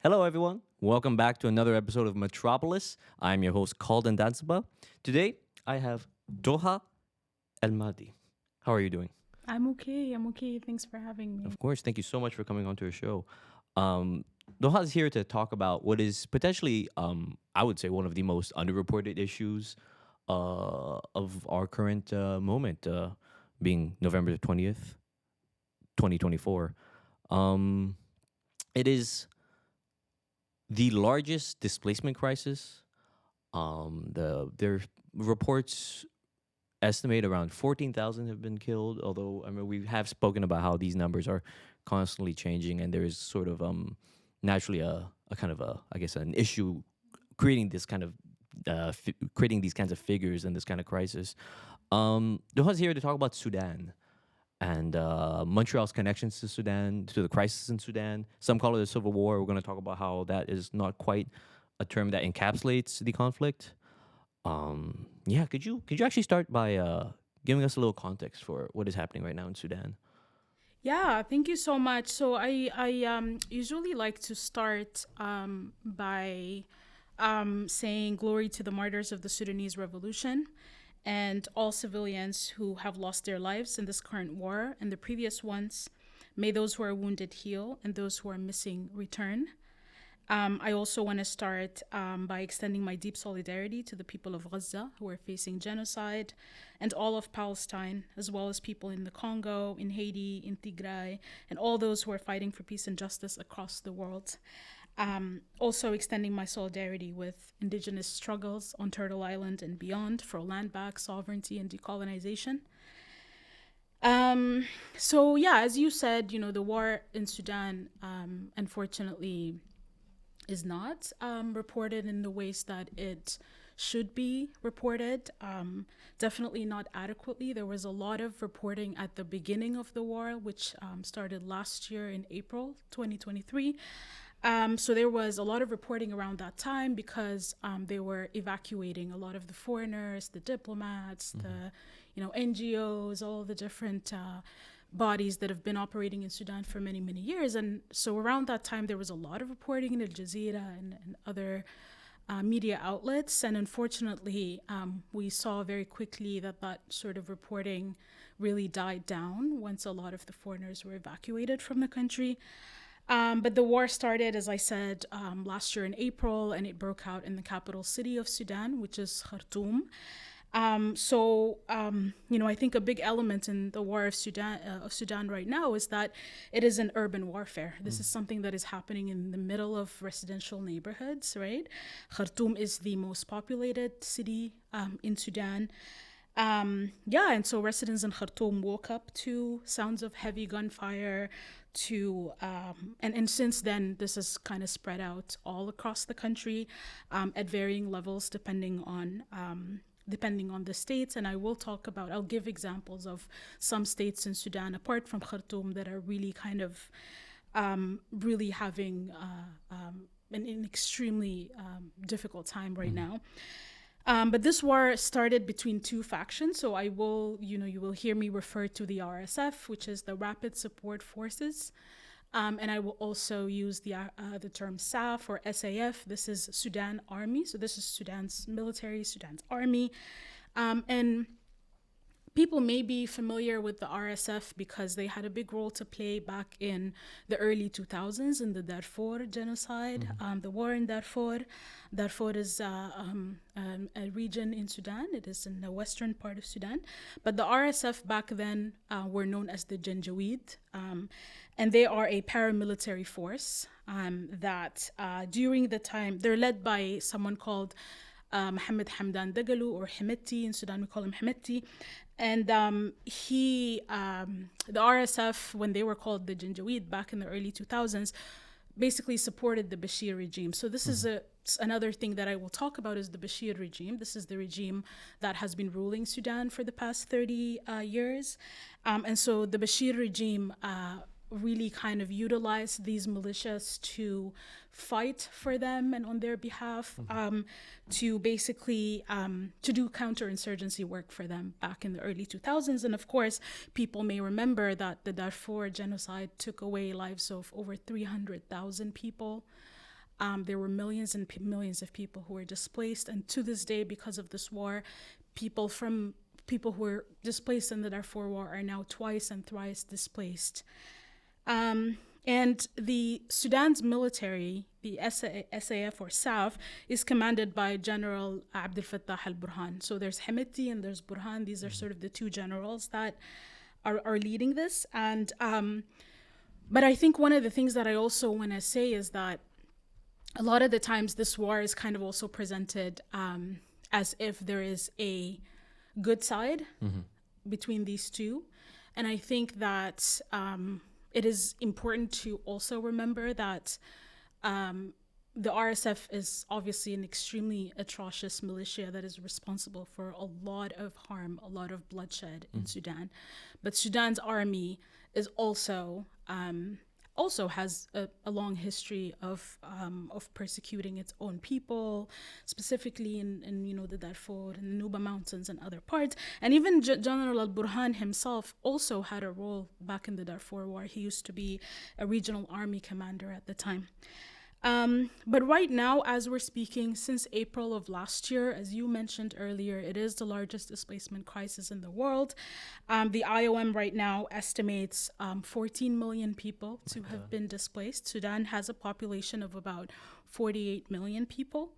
Hello, everyone. Welcome back to another episode of Metropolis. I'm your host, Calden Dansaba. Today, I have Doha Elmardi. How are you doing? I'm okay. I'm okay. Thanks for having me. Of course, thank you so much for coming onto our show. Um, Doha is here to talk about what is potentially, I would say, one of the most underreported issues of our current moment, being November the 20th, 2024. Um, it is the largest displacement crisis. Their reports estimate around 14,000 have been killed. Although I mean we have spoken about how these numbers are constantly changing, and there is sort of naturally a kind of a I guess an issue creating this kind of creating these kinds of figures and this kind of crisis. Doha's here to talk about Sudan and Montreal's connections to Sudan, to the crisis in Sudan. Some call it a civil war. We're going to talk about how that is not quite a term that encapsulates the conflict. Yeah, could you actually start by giving us a little context for what is happening right now in Sudan? Yeah, thank you so much. So I usually like to start by saying glory to the martyrs of the Sudanese revolution and all civilians who have lost their lives in this current war and the previous ones. May those who are wounded heal and those who are missing return. I also want to start by extending my deep solidarity to the people of Gaza who are facing genocide and all of Palestine, as well as people in the Congo, in Haiti, in Tigray, and all those who are fighting for peace and justice across the world. Also, extending my solidarity with indigenous struggles on Turtle Island and beyond for land back, sovereignty, and decolonization. So, yeah, as you said, the war in Sudan, unfortunately, is not reported in the ways that it should be reported. Definitely not adequately. There was a lot of reporting at the beginning of the war, which started last year in April 2023. So there was a lot of reporting around that time because they were evacuating a lot of the foreigners, the diplomats, the NGOs, all the different bodies that have been operating in Sudan for many, many years. And so around that time, there was a lot of reporting in Al Jazeera and other media outlets. And unfortunately, we saw very quickly that that sort of reporting really died down once a lot of the foreigners were evacuated from the country. But the war started, as I said, last year in April, and it broke out in the capital city of Sudan, which is Khartoum. I think a big element in the war of Sudan right now is that it is an urban warfare. This is something that is happening in the middle of residential neighborhoods, right? Khartoum is the most populated city in Sudan. And so residents in Khartoum woke up to sounds of heavy gunfire. And since then, this has kind of spread out all across the country at varying levels, depending on the states. And I'll give examples of some states in Sudan, apart from Khartoum, that are really kind of really having an extremely difficult time right now. But this war started between two factions. So you will hear me refer to the RSF, which is the Rapid Support Forces. And I will also use the term SAF or SAF. This is Sudan Army. So this is Sudan's military, Sudan's army. And people may be familiar with the RSF because they had a big role to play back in the early 2000s in the Darfur genocide, the war in Darfur. Darfur is a region in Sudan. It is in the western part of Sudan. But the RSF back then were known as the Janjaweed. And they are a paramilitary force that during the time, they're led by someone called Mohammed Hamdan Dagalu, or Hemeti. In Sudan, we call him Hemeti. And the RSF, when they were called the Janjaweed back in the early 2000s, basically supported the Bashir regime. So this is another thing that I will talk about is the Bashir regime. This is the regime that has been ruling Sudan for the past 30 years. And so the Bashir regime really kind of utilize these militias to fight for them and on their behalf, to basically to do counterinsurgency work for them back in the early 2000s. And of course, people may remember that the Darfur genocide took away lives of over 300,000 people. There were millions and millions of people who were displaced, and to this day, because of this war, people who were displaced in the Darfur War are now twice and thrice displaced. And the Sudan's military, the SAF or SAF, is commanded by General Abdel Fattah al-Burhan. So there's Hemeti and there's Burhan. These are sort of the two generals that are leading this. And but I think one of the things that I also want to say is that a lot of the times this war is kind of also presented as if there is a good side between these two. And I think that it is important to also remember that the RSF is obviously an extremely atrocious militia that is responsible for a lot of harm, a lot of bloodshed in Sudan. But Sudan's army is also has a long history of persecuting its own people, specifically in the Darfur and the Nuba Mountains and other parts. And even General al-Burhan himself also had a role back in the Darfur War. He used to be a regional army commander at the time. But right now, as we're speaking, since April of last year, as you mentioned earlier, it is the largest displacement crisis in the world. The IOM right now estimates 14 million people to have been displaced. Sudan has a population of about 48 million people.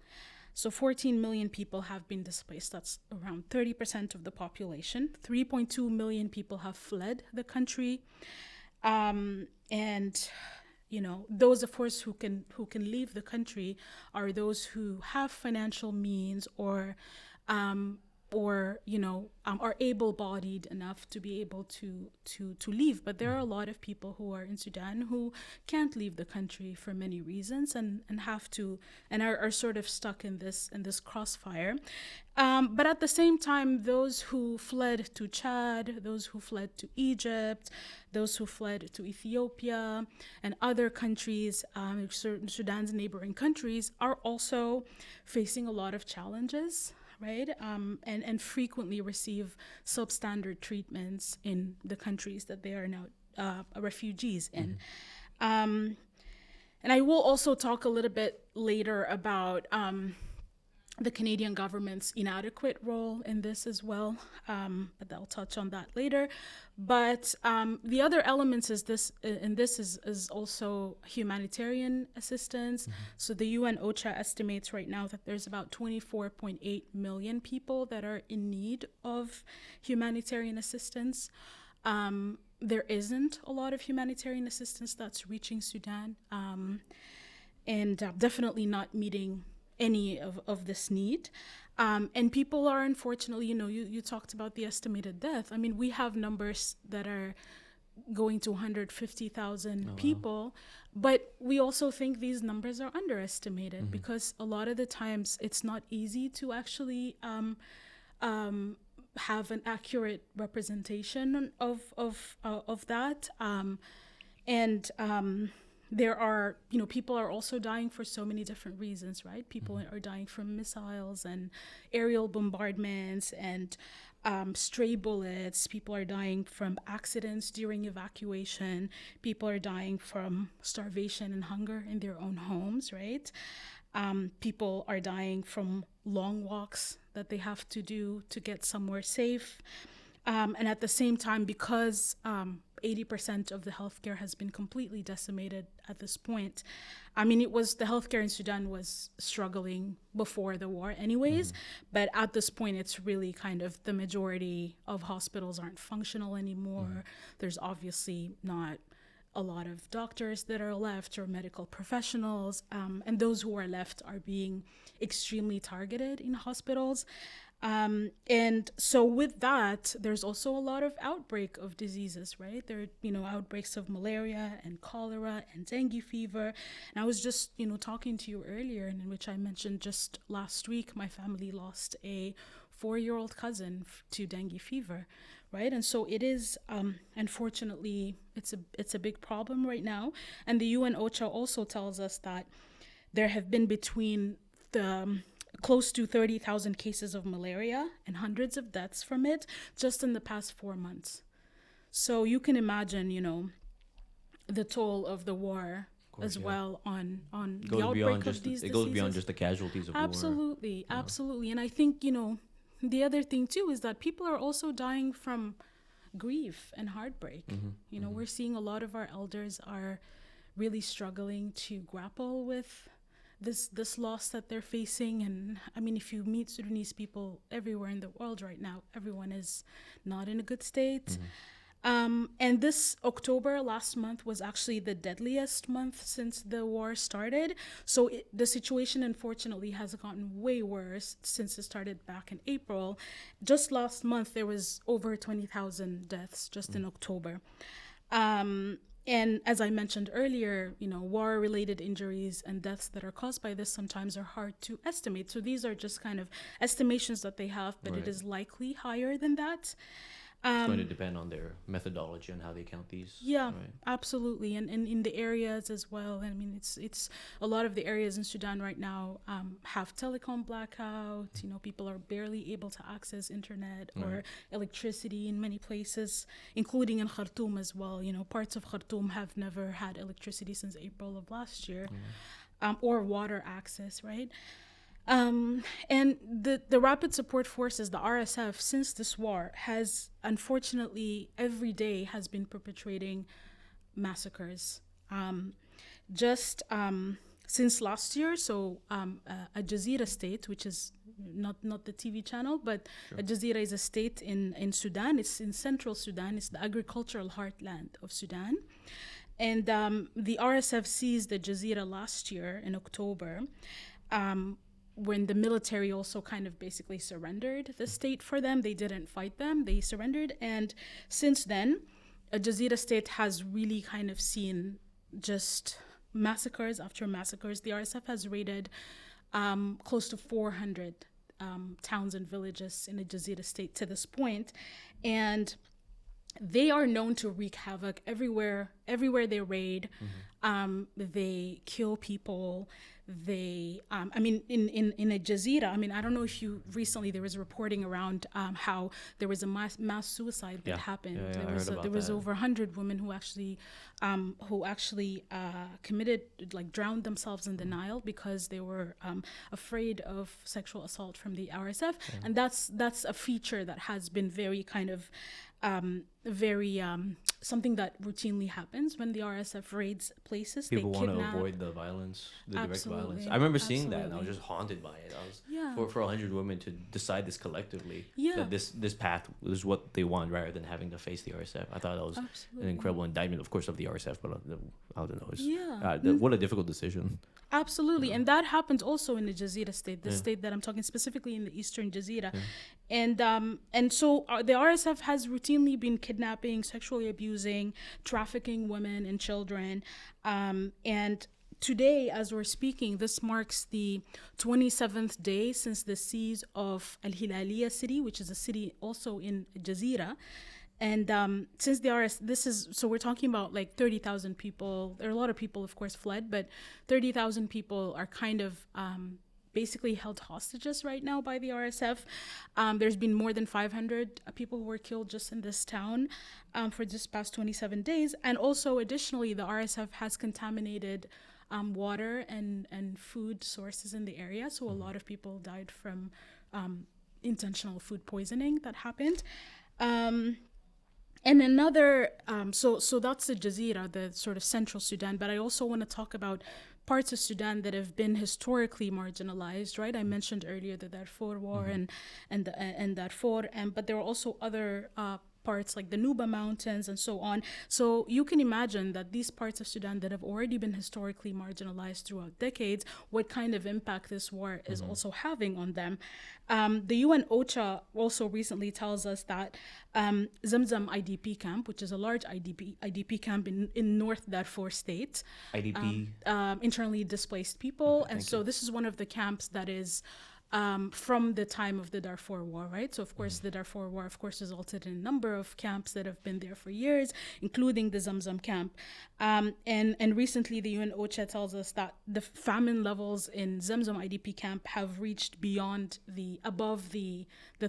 So 14 million people have been displaced. That's around 30% of the population. 3.2 million people have fled the country. And those, of course, who can leave the country are those who have financial means or are able-bodied enough to be able to leave. But there are a lot of people who are in Sudan who can't leave the country for many reasons and have to and are sort of stuck in this crossfire. But at the same time, those who fled to Chad, those who fled to Egypt, those who fled to Ethiopia and other countries, Sudan's neighboring countries, are also facing a lot of challenges, right? And frequently receive substandard treatments in the countries that they are now refugees in. And I will also talk a little bit later about the Canadian government's inadequate role in this as well, but I'll touch on that later. But the other elements is also humanitarian assistance. So the UN OCHA estimates right now that there's about 24.8 million people that are in need of humanitarian assistance. There isn't a lot of humanitarian assistance that's reaching Sudan, and definitely not meeting any of this need. And people are unfortunately, you talked about the estimated death. I mean, we have numbers that are going to 150,000 people, but we also think these numbers are underestimated because a lot of the times it's not easy to actually have an accurate representation of that. There are, people are also dying for so many different reasons, right? People are dying from missiles and aerial bombardments and stray bullets. People are dying from accidents during evacuation. People are dying from starvation and hunger in their own homes, right? People are dying from long walks that they have to do to get somewhere safe. And at the same time, because 80% of the healthcare has been completely decimated at this point. I mean, the healthcare in Sudan was struggling before the war anyways, but at this point, it's really kind of the majority of hospitals aren't functional anymore. There's obviously not a lot of doctors that are left or medical professionals, and those who are left are being extremely targeted in hospitals. And so with that, there's also a lot of outbreak of diseases, right? There are, outbreaks of malaria and cholera and dengue fever. And I was just, talking to you earlier, in which I mentioned just last week, my family lost a 4-year-old cousin to dengue fever, right? And so it is, unfortunately, it's a big problem right now. And the UN OCHA also tells us that there have been between close to 30,000 cases of malaria and hundreds of deaths from it just in the past 4 months. So you can imagine, the toll of the war as yeah. well on the Goes outbreak beyond of just these it goes beyond diseases. just the casualties of war. Absolutely, You know. absolutely. And I think, the other thing too is that people are also dying from grief and heartbreak. We're seeing a lot of our elders are really struggling to grapple with this loss that they're facing. And I mean, if you meet Sudanese people everywhere in the world right now, everyone is not in a good state. And this October last month was actually the deadliest month since the war started. So the situation, unfortunately, has gotten way worse since it started back in April. Just last month, there was over 20,000 deaths just in October. And as I mentioned earlier, war-related injuries and deaths that are caused by this sometimes are hard to estimate. So these are just kind of estimations that they have, but it Right. is likely higher than that. It's going to depend on their methodology and how they count these. Yeah, Right. absolutely, and in the areas as well. I mean, it's a lot of the areas in Sudan right now have telecom blackout. People are barely able to access internet or electricity in many places, including in Khartoum as well. Parts of Khartoum have never had electricity since April of last year, or water access, right? And the Rapid Support Forces, the RSF, since this war, has unfortunately every day has been perpetrating massacres. Just since last year, so a Jazeera state, which is not the TV channel, but a Jazeera is a state in Sudan. It's in central Sudan. It's the agricultural heartland of Sudan. And the RSF seized the Jazeera last year in October. When the military also kind of basically surrendered the state for them. They didn't fight them, they surrendered. And since then, a Jazeera state has really kind of seen just massacres after massacres. The RSF has raided close to 400 towns and villages in the Jazeera state to this point. And they are known to wreak havoc everywhere they raid. They kill people. They I mean, in a Jazeera, I mean, I don't know if you recently, there was reporting around how there was a mass suicide that happened. Yeah, I heard about there was that. over 100 women who actually committed, like, drowned themselves in the Nile because they were afraid of sexual assault from the RSF. And that's a feature that has been very kind of very something that routinely happens when the RSF raids places. People They want to kidnap. avoid the violence, the direct violence. Absolutely, I remember seeing that, and I was absolutely. just haunted by it. I was Yeah. for 100 women to decide this collectively. Yeah. That this path is what they want, rather than having to face the RSF. I thought that was Absolutely. an incredible indictment, of course, of the RSF. But I don't know. It's, Yeah. what a difficult decision. Absolutely. And that happens also in the Jazeera state, the state that I'm talking specifically in the eastern Jazeera. And so the RSF has routinely been kidnapping, sexually abusing, trafficking women and children. And today, as we're speaking, this marks the 27th day since the siege of Al Hilaliya city, which is a city also in Jazeera. And since the so we're talking about like 30,000 people. There are a lot of people, of course, fled, but 30,000 people are kind of basically held hostages right now by the RSF. There's been more than 500 people who were killed just in this town for this past 27 days. And also, additionally, the RSF has contaminated water and food sources in the area. So a lot of people died from intentional food poisoning that happened. And another, so that's the Jazeera, the sort of central Sudan. But I also want to talk about parts of Sudan that have been historically marginalized, right? I mentioned earlier the Darfur War and Darfur, but there are also other parts like the Nuba Mountains and so on. So you can imagine that these parts of Sudan that have already been historically marginalized throughout decades, what kind of impact this war is also having on them. The UN OCHA also recently tells us that Zamzam IDP camp, which is a large IDP camp in North Darfur state, IDP. internally displaced people. Okay, and so this is one of the camps that is from the time of the Darfur War, right? So, of course, the Darfur War, of course, resulted in a number of camps that have been there for years, including the Zamzam camp. And recently, the UN OCHA tells us that the famine levels in Zamzam IDP camp have reached above the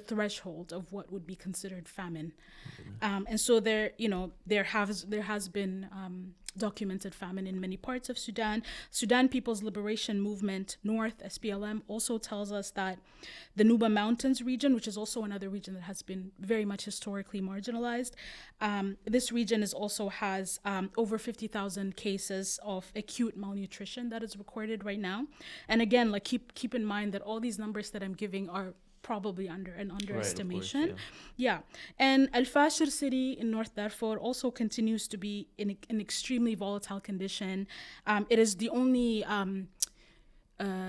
threshold of what would be considered famine. And so there has been documented famine in many parts of Sudan. Sudan People's Liberation Movement North, SPLM, also tells us that the Nuba Mountains region, which is also another region that has been very much historically marginalized, this region is also has over 50,000 cases of acute malnutrition that is recorded right now. And again, like keep in mind that all these numbers that I'm giving are probably under an underestimation. Right, of course, yeah. And Al Fashir city in North Darfur also continues to be in an extremely volatile condition. It is the only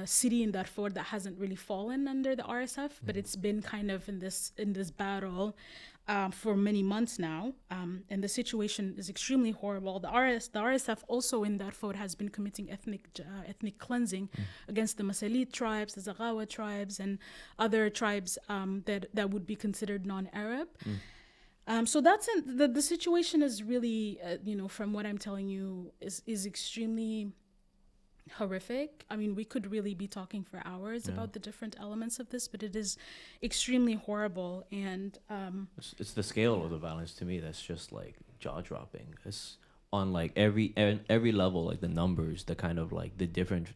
city in Darfur that hasn't really fallen under the RSF, but it's been kind of in this battle for many months now, and the situation is extremely horrible. The RSF also in Darfur has been committing ethnic cleansing against the Masalit tribes, the Zaghawa tribes, and other tribes that would be considered non-Arab. So that's the situation is really, from what I'm telling you, is extremely horrific. I mean, we could really be talking for hours about the different elements of this, but it is extremely horrible. And it's the scale of the violence to me that's just like jaw-dropping. It's on like every level, like the numbers, the kind of like the different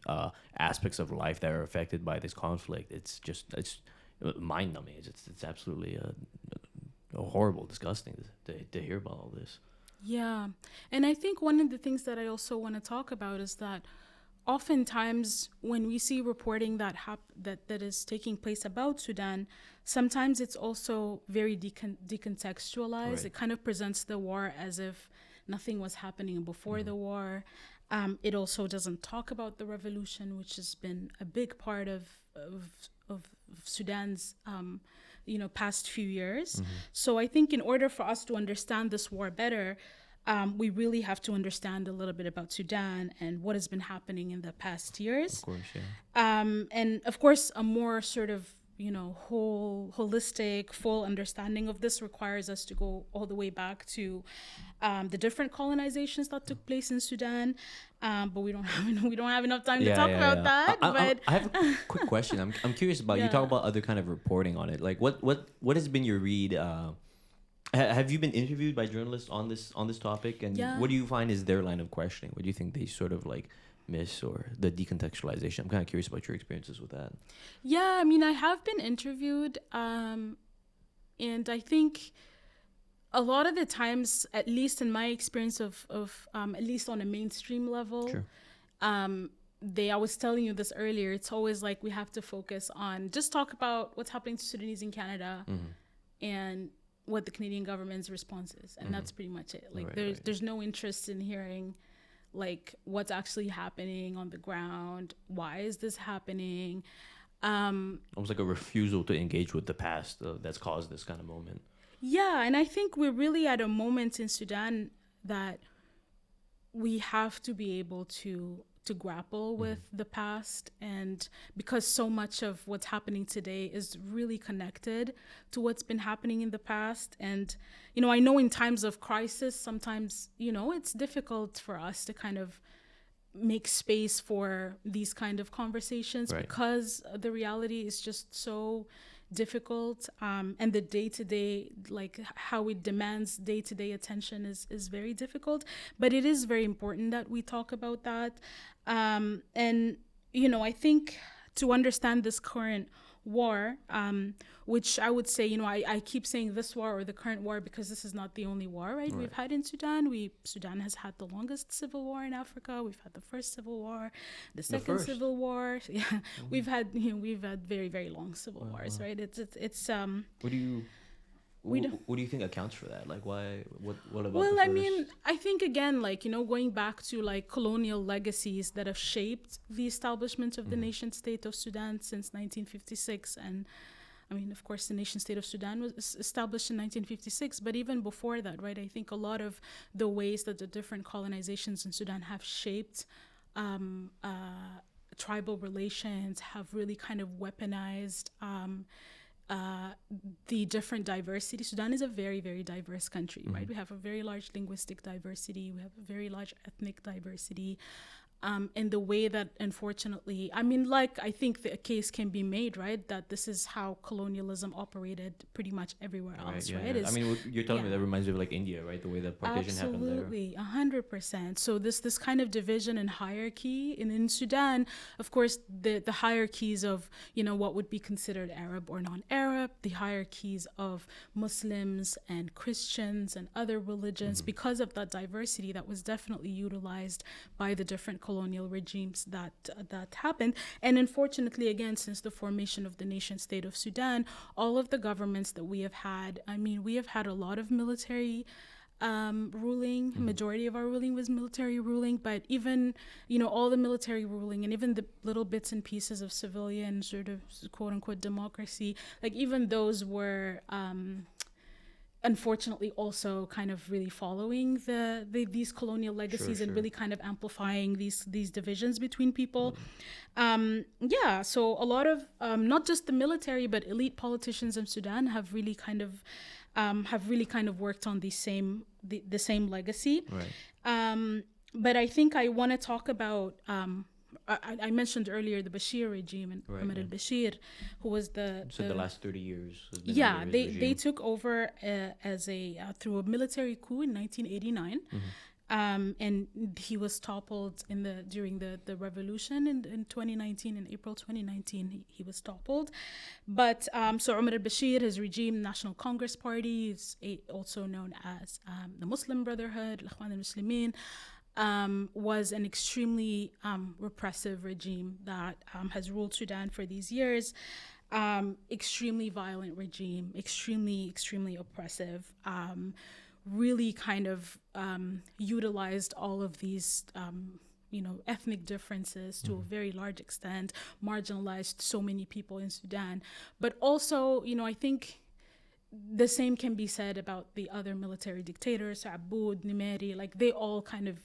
aspects of life that are affected by this conflict. It's mind-numbing. It's absolutely horrible, disgusting to hear about all this. Yeah, and I think one of the things that I also want to talk about is that oftentimes when we see reporting that is taking place about Sudan, sometimes it's also very decontextualized. Right. It kind of presents the war as if nothing was happening before the war. It also doesn't talk about the revolution, which has been a big part of Sudan's past few years. So I think in order for us to understand this war better, we really have to understand a little bit about Sudan and what has been happening in the past years. Of course, yeah. And of course, a more sort of, holistic, full understanding of this requires us to go all the way back to the different colonizations that took place in Sudan. But we don't have enough time to talk about that. I have a quick question. I'm curious about you talk about other kind of reporting on it. Like what has been your read? Have you been interviewed by journalists on this topic? And what do you find is their line of questioning? What do you think they sort of like miss, or the decontextualization? I'm kind of curious about your experiences with that. Yeah, I mean, I have been interviewed, and I think a lot of the times, at least in my experience of at least on a mainstream level, Sure. I was telling you this earlier, it's always like we have to focus on just talk about what's happening to Sudanese in Canada and what the Canadian government's response is. And that's pretty much it. Like there's no interest in hearing like what's actually happening on the ground. Why is this happening? Almost like a refusal to engage with the past that's caused this kind of moment. Yeah, and I think we're really at a moment in Sudan that we have to be able to grapple with the past, and because so much of what's happening today is really connected to what's been happening in the past. And I know in times of crisis sometimes it's difficult for us to kind of make space for these kind of conversations, right, because the reality is just so difficult, and the day-to-day, like how it demands day-to-day attention is very difficult. But it is very important that we talk about that, and I think to understand this current war, which I would say, I keep saying this war or the current war because this is not the only war, right? We've had in Sudan. Sudan has had the longest civil war in Africa. We've had the first civil war, the second civil war. Yeah, we've had very, very long civil wars, right? It's What do you think accounts for that? Like, why? What about? Well, I mean, I think again, like going back to like colonial legacies that have shaped the establishment of the nation state of Sudan since 1956, and I mean, of course, the nation state of Sudan was established in 1956, but even before that, right? I think a lot of the ways that the different colonizations in Sudan have shaped tribal relations have really kind of weaponized the different diversity. Sudan is a very, very diverse country, right? We have a very large linguistic diversity. We have a very large ethnic diversity. in the way that, unfortunately, I mean, like, I think the case can be made, right, that this is how colonialism operated pretty much everywhere else, Yeah, right? yeah. I mean, what you're telling me Yeah. that reminds me of like India, right? The way that partition happened there. Absolutely, 100%. So this kind of division and hierarchy in Sudan, of course, the hierarchies of, what would be considered Arab or non-Arab, the hierarchies of Muslims and Christians and other religions, because of that diversity that was definitely utilized by the different colonial regimes that happened. And unfortunately, again, since the formation of the nation state of Sudan, all of the governments that we have had, I mean, we have had a lot of military ruling. Majority of our ruling was military ruling, but even, all the military ruling and even the little bits and pieces of civilian sort of quote unquote democracy, like even those were unfortunately also kind of really following these colonial legacies and really kind of amplifying these divisions between people. So a lot of not just the military but elite politicians in Sudan have really kind of worked on the same legacy. Right. But I think I want to talk about I mentioned earlier the Bashir regime and Omar al-Bashir, who was the last 30 years has been yeah, under his they regime. took over as through a military coup in 1989. And he was toppled during the revolution in 2019. In April 2019, he was toppled. But so Omar al-Bashir, his regime, National Congress Party, is also known as the Muslim Brotherhood, Al-Ikhwan al-Muslimin, was an extremely repressive regime that has ruled Sudan for these years. Extremely violent regime, extremely oppressive, really kind of utilized all of these ethnic differences to a very large extent, marginalized so many people in Sudan. But also, I think the same can be said about the other military dictators, Aboud, Nimeri, like they all kind of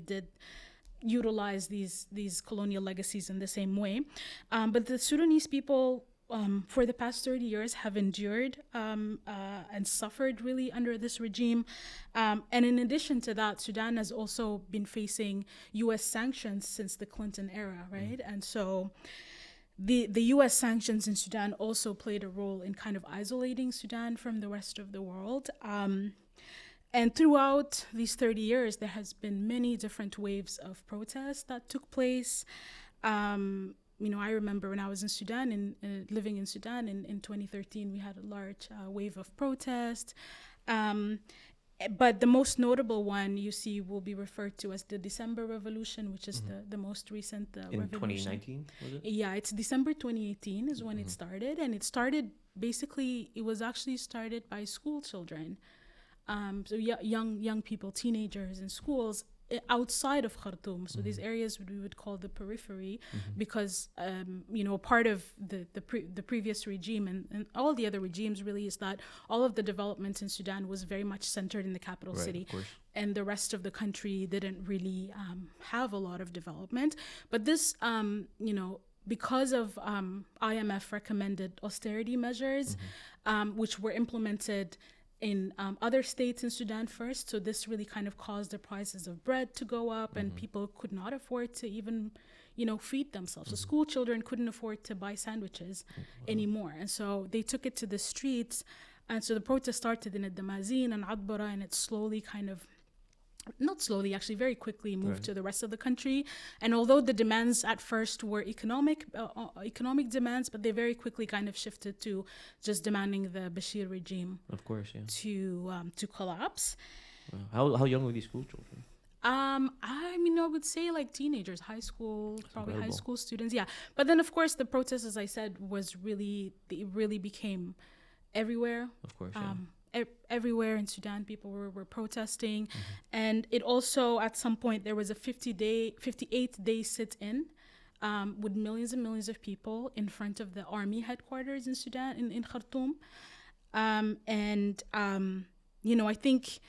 did utilize these colonial legacies in the same way. But the Sudanese people, for the past 30 years, have endured and suffered really under this regime. And in addition to that, Sudan has also been facing U.S. sanctions since the Clinton era, right? And so the U.S. sanctions in Sudan also played a role in kind of isolating Sudan from the rest of the world. And throughout these 30 years, there has been many different waves of protests that took place. I remember when I was in Sudan and living in Sudan in 2013, we had a large wave of protest. But the most notable one you see will be referred to as the December Revolution, which is the most recent in revolution. 2019, was it? Yeah, it's December 2018 is when it started. And it was actually started by school children. So young people, teenagers in schools outside of Khartoum. So these areas we would call the periphery, because part of the previous regime and all the other regimes really is that all of the development in Sudan was very much centered in the capital city, and the rest of the country didn't really have a lot of development. But this because of IMF recommended austerity measures, which were implemented in other states in Sudan first. So this really kind of caused the prices of bread to go up, and people could not afford to even, feed themselves. So school children couldn't afford to buy sandwiches anymore. And so they took it to the streets. And so the protest started in Damazin and Adbara, and it slowly kind of, not slowly, actually very quickly moved to the rest of the country. And although the demands at first were economic demands, but they very quickly kind of shifted to just demanding the Bashir regime, of course, yeah, to collapse. Wow. How young were these school children? I would say like teenagers, high school, probably high school students. Yeah. But then, of course, the protest, as I said, it really became everywhere. Of course, yeah. Everywhere in Sudan, people were protesting. And it also, at some point, there was a 58-day sit-in with millions and millions of people in front of the army headquarters in Sudan, in Khartoum. I think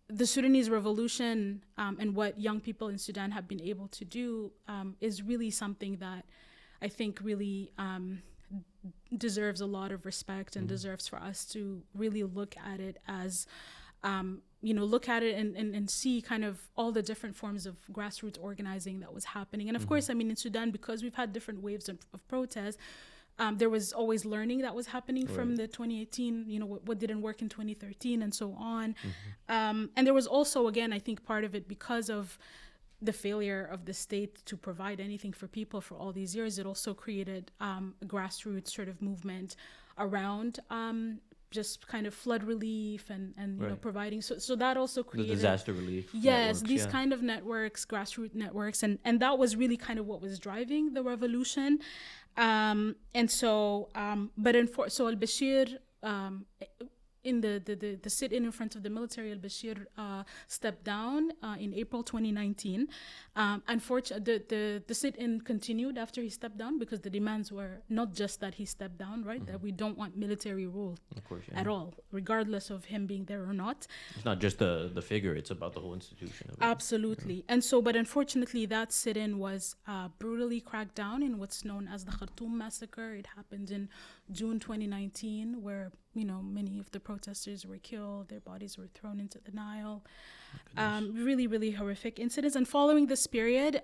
the Sudanese revolution and what young people in Sudan have been able to do is really something that I think really deserves a lot of respect and deserves for us to really look at it as look at it and see kind of all the different forms of grassroots organizing that was happening. And of course, I mean, in Sudan, because we've had different waves of protest, there was always learning that was happening from the 2018, what didn't work in 2013 and so on. And there was also, again, I think part of it because of the failure of the state to provide anything for people for all these years, it also created a grassroots sort of movement around just kind of flood relief and providing. So that also created the disaster relief. Yes, these kind of networks, grassroots networks. And that was really kind of what was driving the revolution. But al-Bashir, in the sit-in front of the military, al-Bashir stepped down in April 2019. Unfortunately, the sit-in continued after he stepped down because the demands were not just that he stepped down, right? That we don't want military rule at all, regardless of him being there or not. It's not just the figure; it's about the whole institution. Of it. Absolutely. And so, but unfortunately, that sit-in was brutally cracked down in what's known as the Khartoum massacre. It happened in June 2019, where many of the protesters were killed, their bodies were thrown into the Nile. Really, really horrific incidents. And following this period,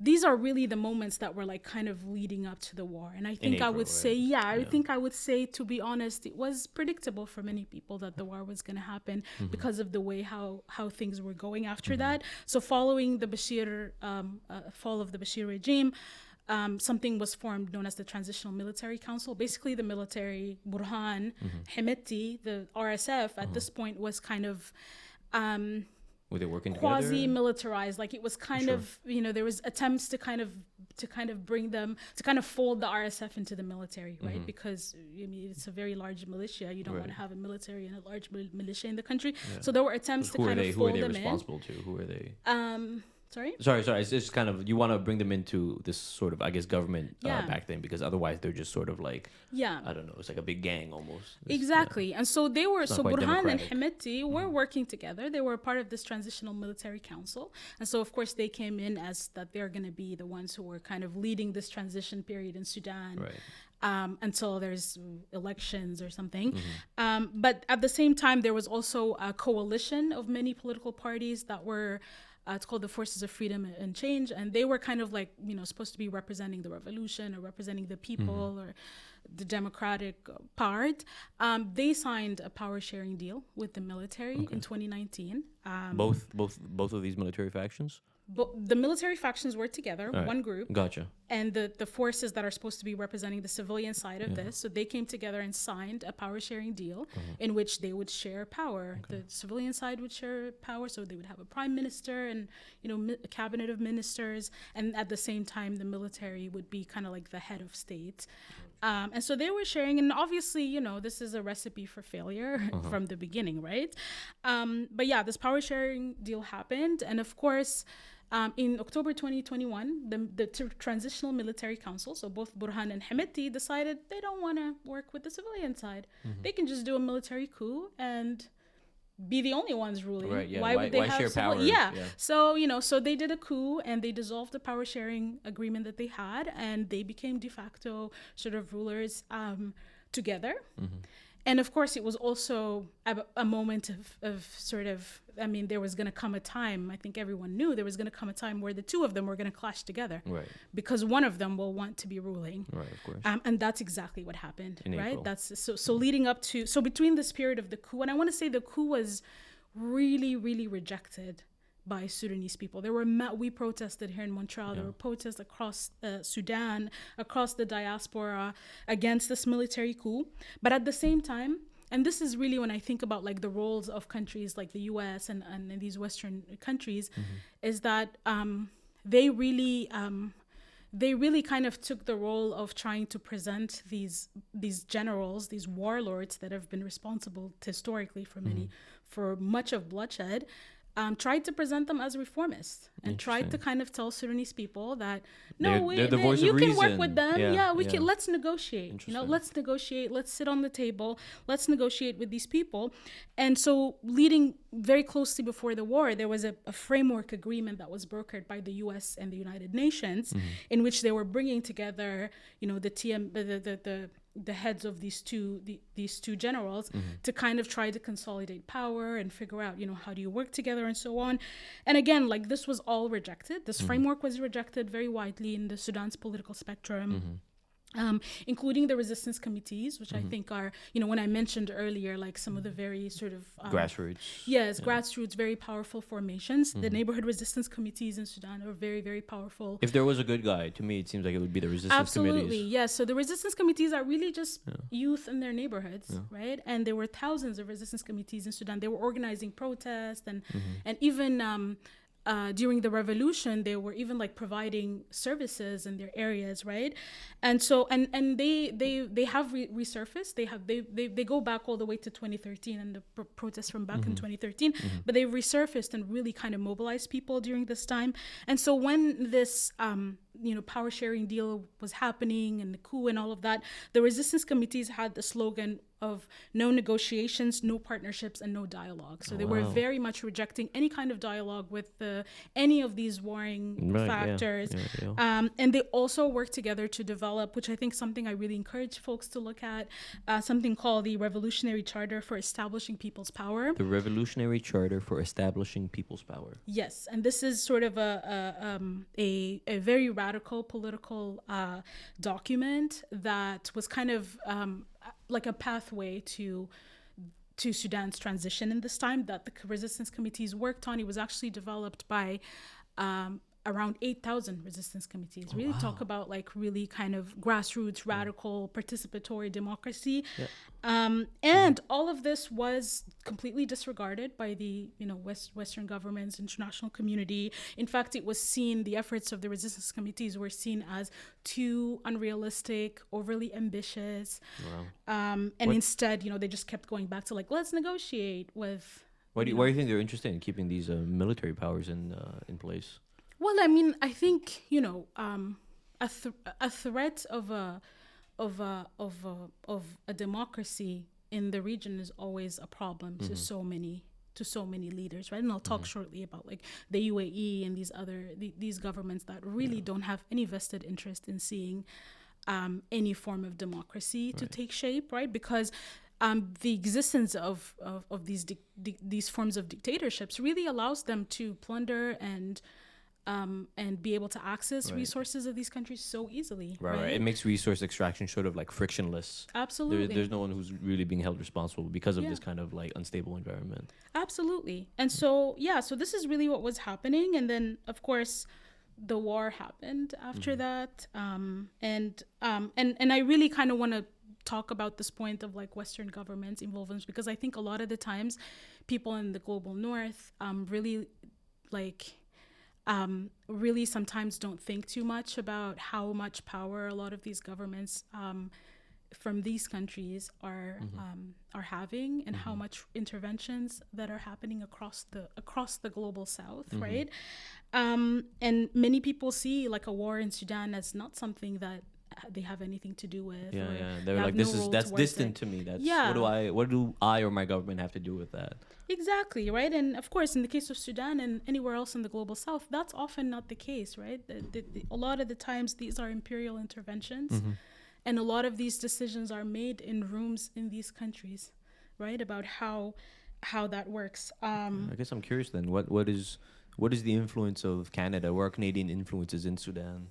these are really the moments that were like kind of leading up to the war. And I think April, I would say, I think I would say, to be honest, it was predictable for many people that the war was going to happen because of the way how things were going after that. So following the Bashir, fall of the Bashir regime, something was formed known as the Transitional Military Council. Basically, the military, Burhan, Hemeti, the RSF, at this point was kind of were they working quasi-militarized? Like it was kind of, there was attempts to kind of bring them, to kind of fold the RSF into the military, right? Because it's a very large militia. You don't want to have a military and a large militia in the country. Yeah. So there were attempts to kind of fold them in. Who are they responsible to? Who are they? Sorry. It's just kind of, you want to bring them into this sort of, I guess, government back then, because otherwise they're just sort of like, I don't know, it's like a big gang almost. Exactly. And so they were, so Burhan and Hemeti were working together. They were part of this Transitional Military Council. And so, of course, they came in as that they're going to be the ones who were kind of leading this transition period in Sudan. Right. Until there's elections or something. But at the same time, there was also a coalition of many political parties that were, it's called the Forces of Freedom and Change, and they were kind of like, supposed to be representing the revolution or representing the people or the democratic part. They signed a power sharing deal with the military in 2019. Both of these military factions? The military factions were together, one group. Gotcha. And the forces that are supposed to be representing the civilian side of this, so they came together and signed a power sharing deal in which they would share power. The civilian side would share power, so they would have a prime minister and a cabinet of ministers, and at the same time the military would be kind of like the head of state. And so they were sharing, and obviously, this is a recipe for failure from the beginning, right? But yeah, this power sharing deal happened, and of course, in October 2021, the Transitional Military Council, so both Burhan and Hemeti, decided they don't want to work with the civilian side. They can just do a military coup and be the only ones ruling. Right, yeah. Why would they have share power? Yeah. So, so they did a coup and they dissolved the power sharing agreement that they had, and they became de facto sort of rulers together. And of course, it was also a moment of sort of, there was going to come a time, I think everyone knew there was going to come a time where the two of them were going to clash together. Right. Because one of them will want to be ruling. Right, of course. And that's exactly what happened, right? April. That's so leading up to, so between this period of the coup, and I want to say the coup was really, really rejected by Sudanese people. We protested here in Montreal. There were protests across Sudan, across the diaspora against this military coup. But at the same time, and this is really when I think about like the roles of countries like the US and these Western countries, is that they really kind of took the role of trying to present these generals, these warlords that have been responsible historically for much of bloodshed. Tried to present them as reformists and tried to kind of tell Sudanese people that you can work with them. Can. Let's negotiate. Let's negotiate. Let's sit on the table. Let's negotiate with these people. And so, leading very closely before the war, there was a framework agreement that was brokered by the U.S. and the United Nations, in which they were bringing together, the the heads of these two generals to kind of try to consolidate power and figure out, how do you work together and so on. And again, like, this was all rejected. This framework was rejected very widely in the Sudan's political spectrum. Including the resistance committees, which I think are, when I mentioned earlier, like some of the very sort of Grassroots. Yes, grassroots, very powerful formations. The neighborhood resistance committees in Sudan are very, very powerful. If there was a good guy, to me, it seems like it would be the resistance Absolutely, committees. yes. So the resistance committees are really just youth in their neighborhoods, right? And there were thousands of resistance committees in Sudan. They were organizing protests and even during the revolution, they were even like providing services in their areas, right? And so and they have resurfaced. They go back all the way to 2013 and the protests from back in 2013, but they resurfaced and really kind of mobilized people during this time. And so when this power sharing deal was happening and the coup and all of that, the resistance committees had the slogan of no negotiations, no partnerships, and no dialogue. So they were very much rejecting any kind of dialogue with any of these warring factors. And they also worked together to develop, which I think something I really encourage folks to look at, something called the Revolutionary Charter for Establishing People's Power. The Revolutionary Charter for Establishing People's Power. Yes, and this is sort of a very radical political document that was kind of like a pathway to Sudan's transition in this time that the resistance committees worked on. It was actually developed by around 8,000 resistance committees. Really talk about like really kind of grassroots, radical, participatory democracy. And all of this was completely disregarded by the Western governments, international community. In fact, it was seen, the efforts of the resistance committees were seen as too unrealistic, overly ambitious. Instead, they just kept going back to like, let's negotiate with. Why do you think they're interested in keeping these military powers in place? Well, I mean, I think a threat of a democracy in the region is always a problem to so many leaders, right? And I'll talk shortly about like the UAE and these governments that really don't have any vested interest in seeing any form of democracy to take shape, right? Because the existence of these forms of dictatorships really allows them to plunder and be able to access resources of these countries so easily. Right. It makes resource extraction sort of like frictionless. Absolutely. There's no one who's really being held responsible because of this kind of like unstable environment. Absolutely. And so, so this is really what was happening. And then, of course, the war happened after that. And I really kind of want to talk about this point of like Western governments' involvement, because I think a lot of the times people in the global north really sometimes don't think too much about how much power a lot of these governments from these countries are having, and how much interventions that are happening across the global south, right? And many people see like a war in Sudan as not something that they have anything to do with. They're like, that's distant to me. That's what do I or my government have to do with that? Exactly, right? And of course, in the case of Sudan and anywhere else in the global south, that's often not the case, right? A lot of the times these are imperial interventions, and a lot of these decisions are made in rooms in these countries, right? About how that works. I guess I'm curious then, what is the influence of Canada? Where are Canadian influences in Sudan?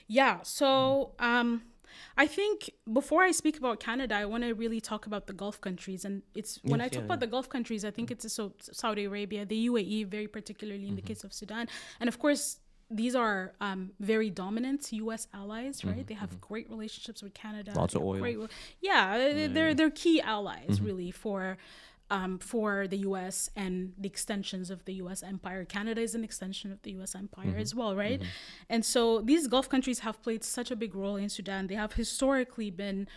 Yeah, so I think before I speak about Canada, I want to really talk about the Gulf countries. And when I talk about the Gulf countries, I think it's Saudi Arabia, the UAE, very particularly in the case of Sudan. And of course, these are very dominant U.S. allies, right? They have great relationships with Canada. Lots of oil. They're key allies, really, for the U.S. and the extensions of the U.S. empire. Canada is an extension of the U.S. empire as well, right? And so these Gulf countries have played such a big role in Sudan. They have historically been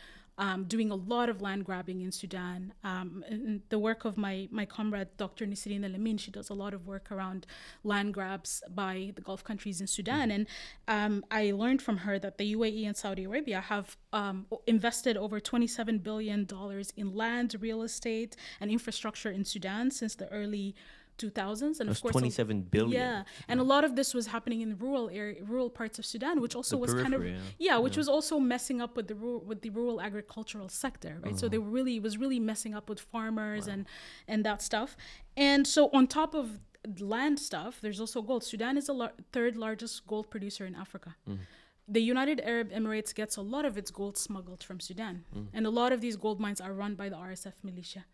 doing a lot of land grabbing in Sudan. And the work of my comrade, Dr. Nisreen El-Amin, she does a lot of work around land grabs by the Gulf countries in Sudan. And I learned from her that the UAE and Saudi Arabia have invested over $27 billion in land, real estate, and infrastructure in Sudan since the early 2000s, and That's of course 27 billion. yeah, and a lot of this was happening in rural parts of Sudan, which also The was kind of periphery, which was also messing up with the rural agricultural sector, right? So they were really messing up with farmers and that stuff. And so on top of land stuff, there's also gold. Sudan is the third largest gold producer in Africa. The United Arab Emirates gets a lot of its gold smuggled from Sudan, and a lot of these gold mines are run by the RSF militia,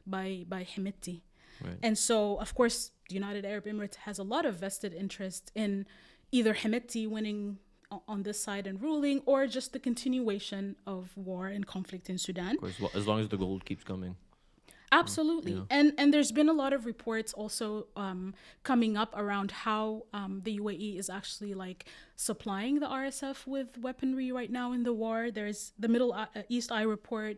by Hemeti. Right. And so, of course, the United Arab Emirates has a lot of vested interest in either Hemeti winning on this side and ruling, or just the continuation of war and conflict in Sudan. Of course, as long as the gold keeps coming. Absolutely. Yeah. And there's been a lot of reports also coming up around how the UAE is actually like supplying the RSF with weaponry right now in the war. There's the Middle East Eye report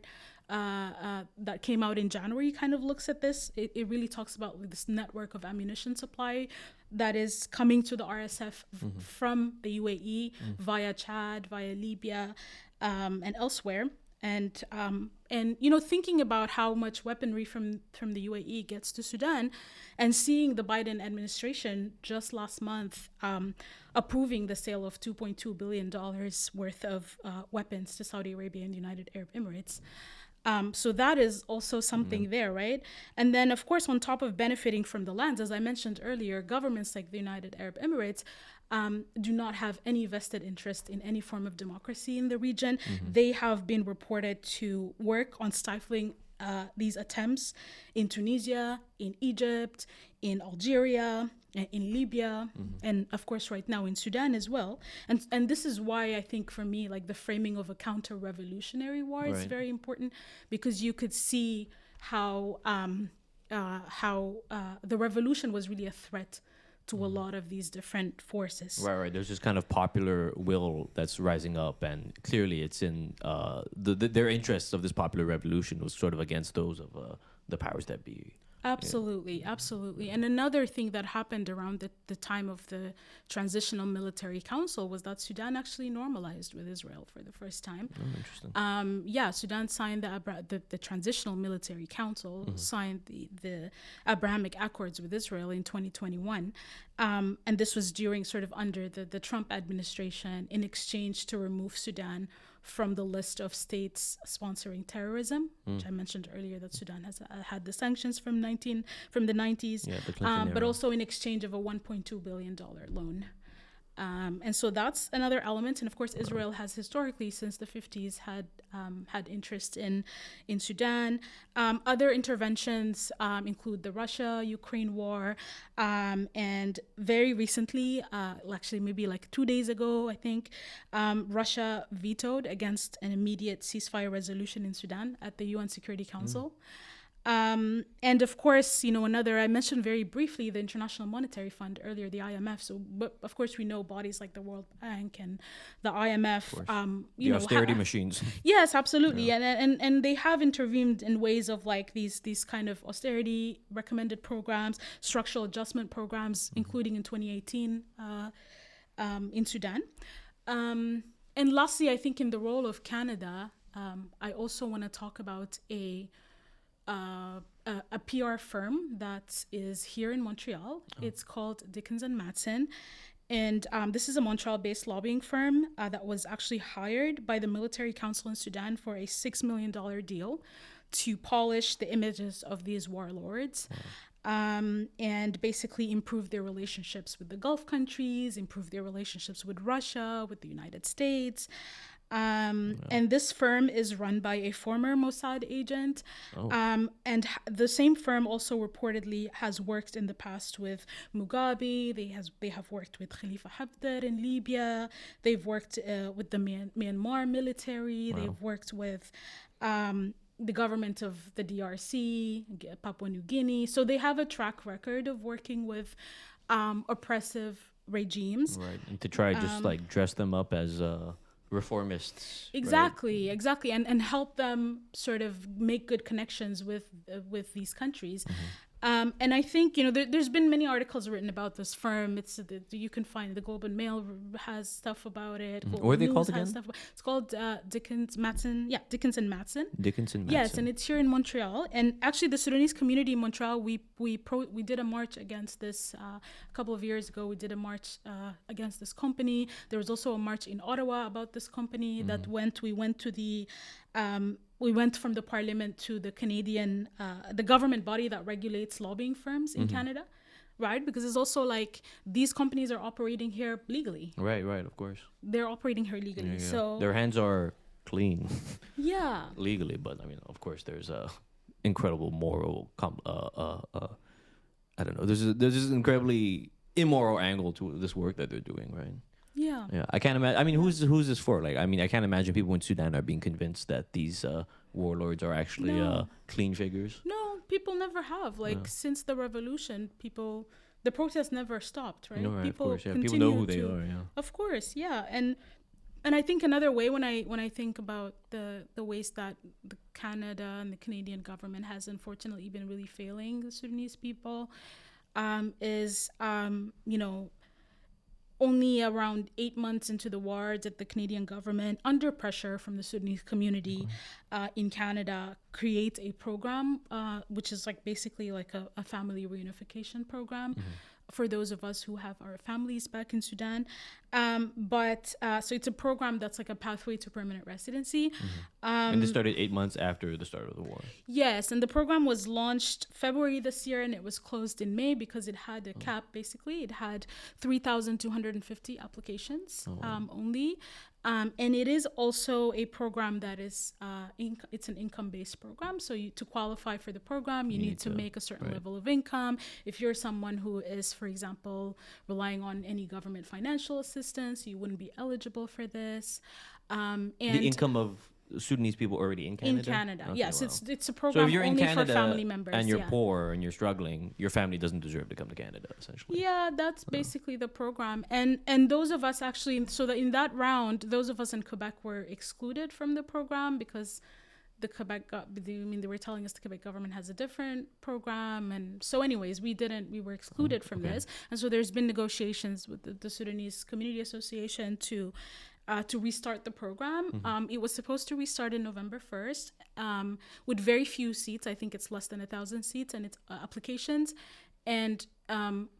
that came out in January kind of looks at this. It really talks about this network of ammunition supply that is coming to the RSF from the UAE via Chad, via Libya, and elsewhere. And you know, thinking about how much weaponry from the UAE gets to Sudan, and seeing the Biden administration just last month approving the sale of $2.2 billion worth of weapons to Saudi Arabia and the United Arab Emirates. So that is also something there, right? And then, of course, on top of benefiting from the lands, as I mentioned earlier, governments like the United Arab Emirates do not have any vested interest in any form of democracy in the region. They have been reported to work on stifling these attempts in Tunisia, in Egypt, in Algeria, in Libya, and of course right now in Sudan as well. And this is why I think for me, like the framing of a counter-revolutionary war is very important, because you could see how the revolution was really a threat to a lot of these different forces. Right. There's this kind of popular will that's rising up, and clearly it's in their interests of this popular revolution was sort of against those of the powers that be. Absolutely. And another thing that happened around the time of the Transitional Military Council was that Sudan actually normalized with Israel for the first time. Oh, interesting. Sudan signed the Transitional Military Council, signed the Abrahamic Accords with Israel in 2021. And this was during sort of under the Trump administration, in exchange to remove Sudan from the list of states sponsoring terrorism, which I mentioned earlier that Sudan has had the sanctions from the 90s, Yeah, the Clinton but era. also in exchange of a $1.2 billion loan. And so that's another element. And of course, Israel has historically, since the 50s, had interest in Sudan. Other interventions include the Russia-Ukraine war, and very recently, actually maybe like 2 days ago, I think, Russia vetoed against an immediate ceasefire resolution in Sudan at the UN Security Council. And of course, you know, I mentioned very briefly the International Monetary Fund earlier, the IMF. So, but of course, we know bodies like the World Bank and the IMF, The austerity machines. Yes, absolutely. And they have intervened in ways of like these kind of austerity recommended programs, structural adjustment programs, including in 2018 in Sudan. And lastly, I think in the role of Canada, I also want to talk about a PR firm that is here in Montreal. It's called Dickens and Matson. And this is a Montreal-based lobbying firm that was actually hired by the Military Council in Sudan for a $6 million deal to polish the images of these warlords. And basically improve their relationships with the Gulf countries, improve their relationships with Russia, with the United States. And this firm is run by a former Mossad agent. And the same firm also reportedly has worked in the past with Mugabe. They have worked with Khalifa Haftar in Libya. They've worked with the Myanmar military. They've worked with the government of the DRC, Papua New Guinea. So they have a track record of working with oppressive regimes. Right, and to try just like dress them up as reformists. Exactly, and help them sort of make good connections with these countries. And I think, there's been many articles written about this firm. You can find the Globe and Mail has stuff about it. What are they called News has again? stuff. It's called Dickens Matson. Yeah, Dickens and Matson. Dickinson Yes, Matson. and it's here in Montreal. And actually, the Sudanese community in Montreal, we did a march against this a couple of years ago. We did a march against this company. There was also a march in Ottawa about this company that we went to the we went from the parliament to the Canadian, the government body that regulates lobbying firms in Canada, right? Because it's also like these companies are operating here legally. Right, of course. They're operating here legally. Yeah. So Their hands are clean yeah. legally, but I mean, of course, there's a incredible moral, I don't know, there's this incredibly immoral angle to this work that they're doing, right? Yeah. Yeah, I can't imagine. I mean, who's this for? Like, I mean, I can't imagine people in Sudan are being convinced that these warlords are actually No. clean figures. No, people never have. Like since the revolution, the protests never stopped, right? No, right, of course, yeah. People continue know who they are, yeah. Of course, yeah. And I think another way when I think about the ways that the Canada and the Canadian government has unfortunately been really failing the Sudanese people, is only around 8 months into the war did the Canadian government, under pressure from the Sudanese community in Canada, create a program, which is like basically like a family reunification program for those of us who have our families back in Sudan. So it's a program that's like a pathway to permanent residency. And this started 8 months after the start of the war. Yes, and the program was launched February this year, and it was closed in May because it had a cap. Basically, it had 3,250 applications only, and it is also a program that is it's an income-based program. So to qualify for the program, you need to make a certain level of income. If you're someone who is, for example, relying on any government financial assistance, you wouldn't be eligible for this. And The income of Sudanese people already in Canada? in Canada, Okay, yes, wow. it's a So program if you're in only Canada for family members. and you're yeah. poor and you're struggling, your family doesn't deserve to come to Canada, essentially. Yeah, that's basically the program. And those of us actually, so that in that round, those of us in Quebec were excluded from the program because the they were telling us the Quebec government has a different program. And so anyways, we were excluded from this. And so there's been negotiations with the Sudanese Community Association to restart the program. It was supposed to restart in November 1st with very few seats. I think it's less than 1,000 seats and it's applications. And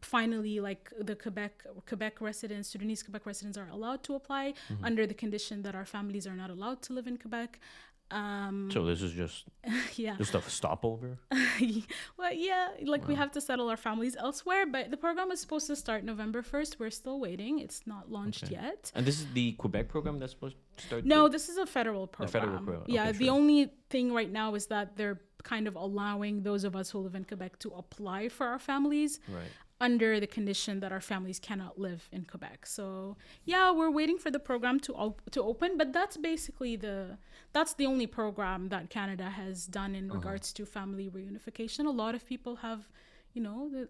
finally, like the Quebec residents, Sudanese Quebec residents are allowed to apply under the condition that our families are not allowed to live in Quebec. So this is just Yeah. just a stopover? Well, yeah, like we have to settle our families elsewhere, but the program was supposed to start November 1st. We're still waiting. It's not launched yet. And this is the Quebec program that's supposed to start? No, this is a federal program. federal program. Yeah, Okay, the sure. only thing right now is that they're kind of allowing those of us who live in Quebec to apply for our families Right. under the condition that our families cannot live in Quebec. So yeah, we're waiting for the program to open, but that's basically that's the only program that Canada has done in regards to family reunification. A lot of people have,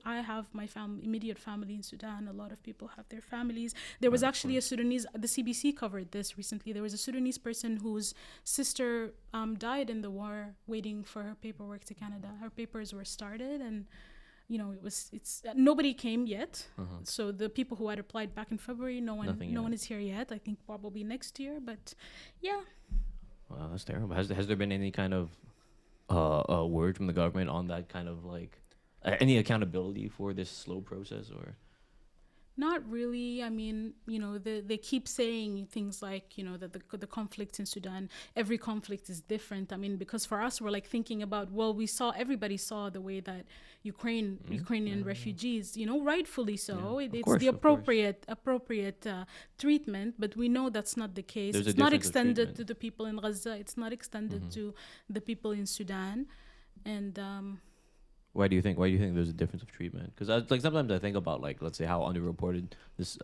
I have my immediate family in Sudan. A lot of people have their families. There was actually a Sudanese, the CBC covered this recently. There was a Sudanese person whose sister died in the war waiting for her paperwork to Canada. Her papers were started and nobody came yet. So the people who had applied back in February, no one is here yet. I think probably next year, but yeah. Wow, that's terrible. Has there been any kind of word from the government on that kind of like any accountability for this slow process or? Not really. I mean, they keep saying things like, that the conflict in Sudan, every conflict is different. I mean, because for us, we're like thinking about, well, everybody saw the way that Ukrainian refugees, rightfully so. Yeah. It's the appropriate treatment, but we know that's not the case. There's it's a not difference of extended treatment. to the people in Gaza. It's not extended to the people in Sudan. And Why do you think there's a difference of treatment? Because like sometimes I think about like, let's say how underreported this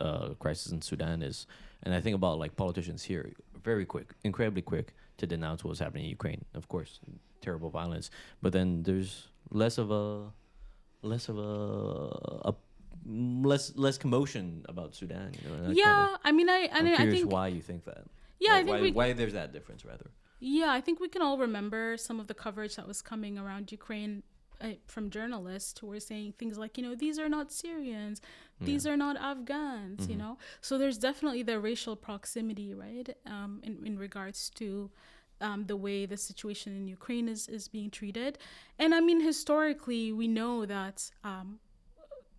crisis in Sudan is, and I think about like politicians here, very quick, incredibly quick to denounce what's happening in Ukraine. Of course, terrible violence, but then there's less commotion about Sudan. And that yeah, kind of, I mean, I'm I curious think why you think that. Yeah, Like, I think why there's that difference rather. Yeah, I think we can all remember some of the coverage that was coming around Ukraine from journalists who were saying things like, these are not Syrians, these are not Afghans, So there's definitely the racial proximity, right? In regards to the way the situation in Ukraine is being treated. And I mean, historically, we know that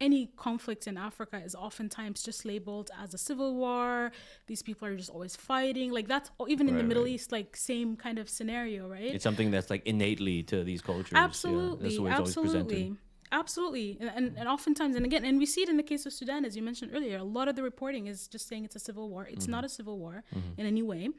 any conflict in Africa is oftentimes just labeled as a civil war. These people are just always fighting. Like that's even in the Middle East, like same kind of scenario, right? It's something that's like innately to these cultures. Absolutely, that's the way it's always presented. Absolutely. And oftentimes, and again, and we see it in the case of Sudan, as you mentioned earlier, a lot of the reporting is just saying it's a civil war. It's not a civil war in any way.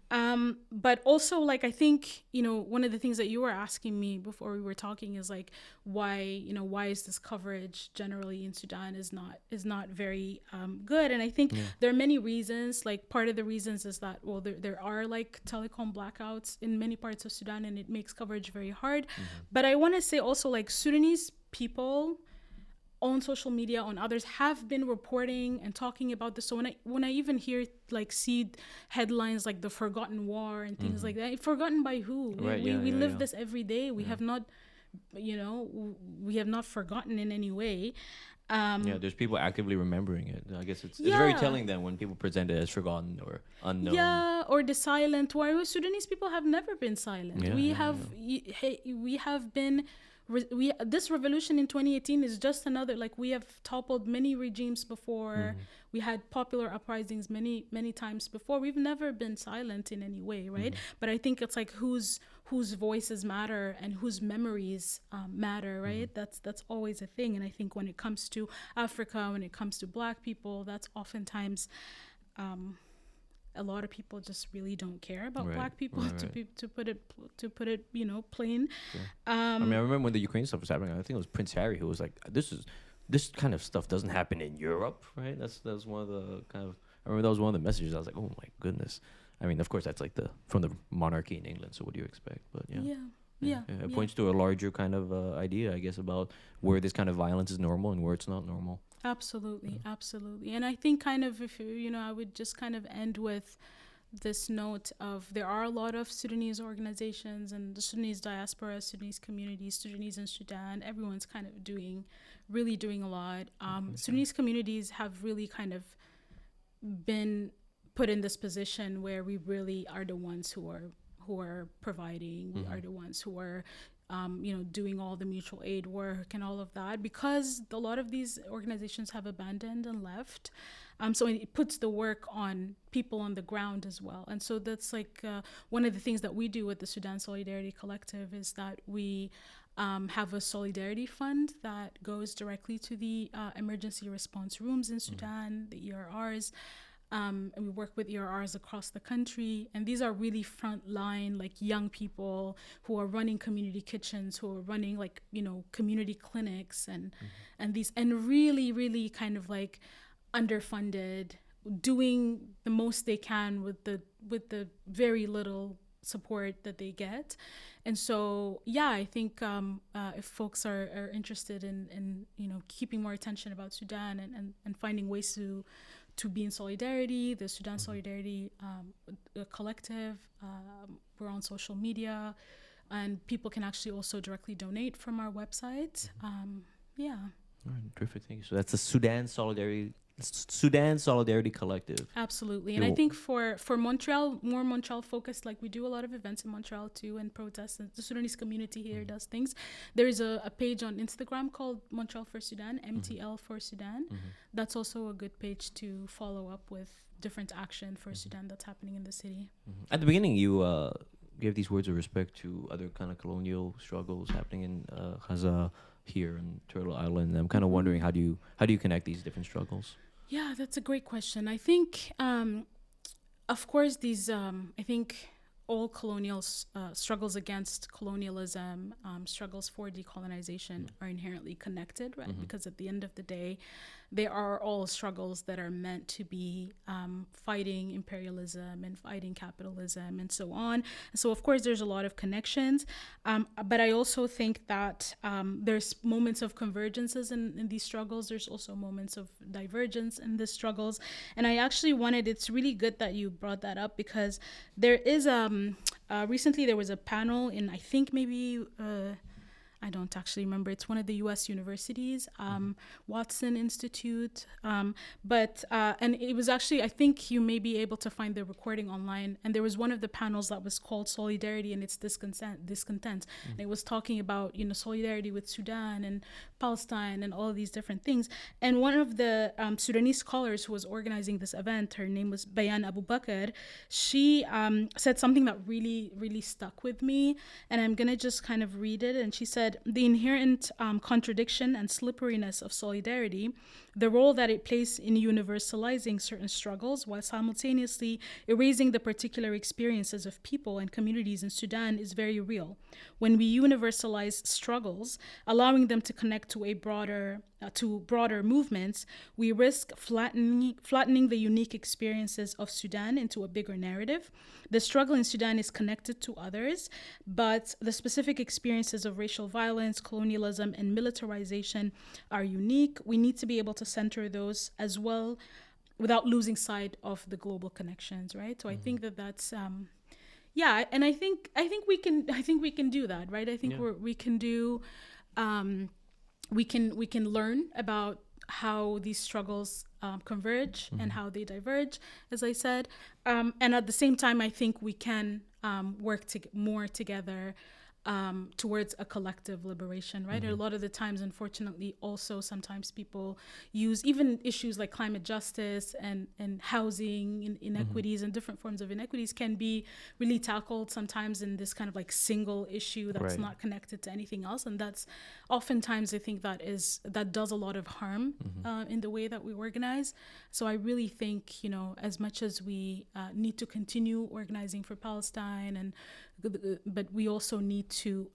But also, like, I think, one of the things that you were asking me before we were talking is like, why is this coverage generally in Sudan is not very good? And I think there are many reasons. Like, part of the reasons is that, well, there are like telecom blackouts in many parts of Sudan, and it makes coverage very hard. But I want to say also, like, Sudanese people on social media, on others, have been reporting and talking about this. So when I even see headlines like the forgotten war and things like that, forgotten by who? We live this every day. We have not, we have not forgotten in any way. There's people actively remembering it. I guess it's very telling then when people present it as forgotten or unknown. Yeah, or the silent war. Sudanese people have never been silent. We have been. This revolution in 2018 is just another, like, we have toppled many regimes before. We had popular uprisings many times before. We've never been silent in any way, right? But I think it's like whose voices matter and whose memories matter, right? That's always a thing. And I think when it comes to Africa, when it comes to Black people, that's oftentimes a lot of people just really don't care about Black people, to put it plain. I mean, I remember when the Ukraine stuff was happening. I think it was Prince Harry who was like, "This kind of stuff doesn't happen in Europe, right?" That was one of the kind of. I remember that was one of the messages. I was like, "Oh my goodness." I mean, of course, that's like from the monarchy in England. So what do you expect? But it points to a larger kind of idea, I guess, about where this kind of violence is normal and where it's not normal. Absolutely. And I think kind of, if I would just kind of end with this note of, there are a lot of Sudanese organizations and the Sudanese diaspora, Sudanese communities, Sudanese in Sudan. Everyone's kind of really doing a lot. Sudanese communities have really kind of been put in this position where we really are the ones who are providing. We are the ones who are doing all the mutual aid work and all of that, because a lot of these organizations have abandoned and left. So it puts the work on people on the ground as well. And so that's like one of the things that we do with the Sudan Solidarity Collective is that we have a solidarity fund that goes directly to the emergency response rooms in Sudan, the ERRs. And we work with ERRs across the country, and these are really frontline, like, young people who are running community kitchens, who are running community clinics, and really, really kind of like underfunded, doing the most they can with the very little support that they get. And so I think if folks are interested in keeping more attention about Sudan and finding ways to be in solidarity, the Sudan Solidarity Collective, we're on social media, and people can actually also directly donate from our website. All right, terrific, thank you. So that's the Sudan Solidarity Collective. Absolutely. And I think for Montreal, more Montreal focused, like, we do a lot of events in Montreal too, and protests, and the Sudanese community here does things. There is a page on Instagram called Montreal for Sudan, MTL for Sudan. That's also a good page to follow up with different action for Sudan that's happening in the city. At the beginning, you gave these words of respect to other kind of colonial struggles happening in Gaza, here in Turtle Island. And I'm kind of wondering, how do you connect these different struggles? Yeah, that's a great question. I think, of course, these, I think all colonial struggles against colonialism, struggles for decolonization are inherently connected, right? Because at the end of the day, they are all struggles that are meant to be fighting imperialism and fighting capitalism and so on. So, of course, there's a lot of connections. But I also think that there's moments of convergences in these struggles. There's also moments of divergence in the struggles. And I actually it's really good that you brought that up, because there is recently there was a panel in, I think maybe I don't actually remember. It's one of the U.S. universities, Watson Institute. And it was actually, I think you may be able to find the recording online. And there was one of the panels that was called Solidarity and its Discontent. And it was talking about, solidarity with Sudan and Palestine and all of these different things. And one of the Sudanese scholars who was organizing this event, her name was Bayan Abu Bakr, she said something that really, really stuck with me. And I'm going to just kind of read it. And she said, the inherent contradiction and slipperiness of solidarity, the role that it plays in universalizing certain struggles while simultaneously erasing the particular experiences of people and communities in Sudan is very real. When we universalize struggles, allowing them to connect to broader movements, we risk flattening the unique experiences of Sudan into a bigger narrative. The struggle in Sudan is connected to others, but the specific experiences of racial violence, colonialism, and militarization are unique. We need to be able to center those as well without losing sight of the global connections, right? So I think that's yeah, and I think we can do that, right? I think we can do we can learn about how these struggles converge and how they diverge, as I said, and at the same time, I think we can work more together towards a collective liberation, right? A lot of the times, unfortunately, also sometimes people use even issues like climate justice and housing inequities and different forms of inequities can be really tackled sometimes in this kind of like single issue that's not connected to anything else. And that's oftentimes, I think that does a lot of harm in the way that we organize. So I really think, as much as we need to continue organizing for Palestine but we also need to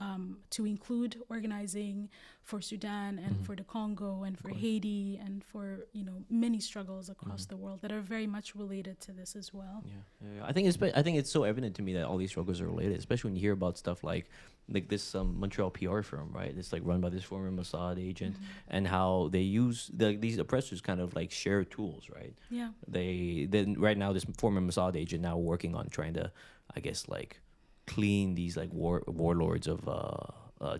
include organizing for Sudan and for the Congo and for Haiti and for many struggles across the world that are very much related to this as well. Yeah. I think it's so evident to me that all these struggles are related, especially when you hear about stuff like this Montreal PR firm, right? It's like run by this former Mossad agent, and how they use these oppressors kind of like share tools, right? Yeah. Then right now this former Mossad agent now working on trying to, I guess, like clean these like warlords of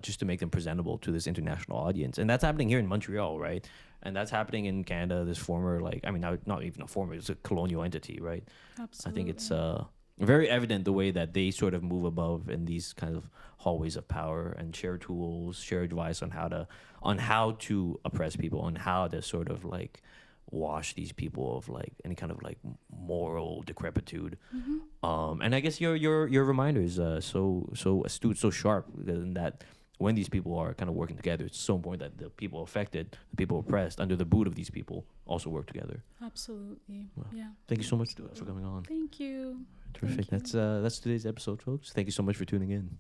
just to make them presentable to this international audience. And that's happening here in Montreal, right? And that's happening in Canada, this former, like, I mean, not even a former, it's a colonial entity, right? Absolutely. I think it's very evident the way that they sort of move above in these kind of hallways of power and share tools, share advice on how to oppress people, on how to sort of like wash these people of like any kind of like moral decrepitude. And I guess your reminder is so astute, so sharp, in that when these people are kind of working together, it's so important that the people affected, the people oppressed under the boot of these people also work together. Absolutely. Well, yeah. Thank you so much for coming on. Thank you. Terrific. Thank you. That's today's episode, folks. Thank you so much for tuning in.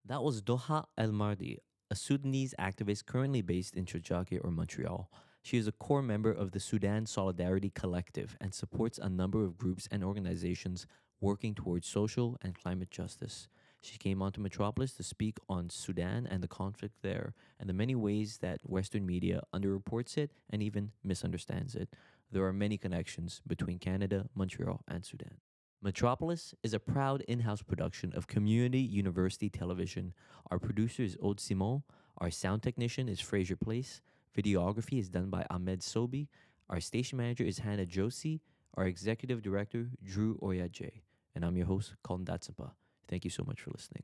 That was Duha Elmardi, a Sudanese activist currently based in Chajake or Montreal. She is a core member of the Sudan Solidarity Collective and supports a number of groups and organizations working towards social and climate justice. She came onto Metropolis to speak on Sudan and the conflict there and the many ways that Western media underreports it and even misunderstands it. There are many connections between Canada, Montreal, and Sudan. Metropolis is a proud in-house production of Community University Television. Our producer is Aude Simon. Our sound technician is Fraser Place. Videography is done by Ahmed Sobi. Our station manager is Hannah Josie. Our executive director, Drew Oyadje. And I'm your host, Colin Datsampa. Thank you so much for listening.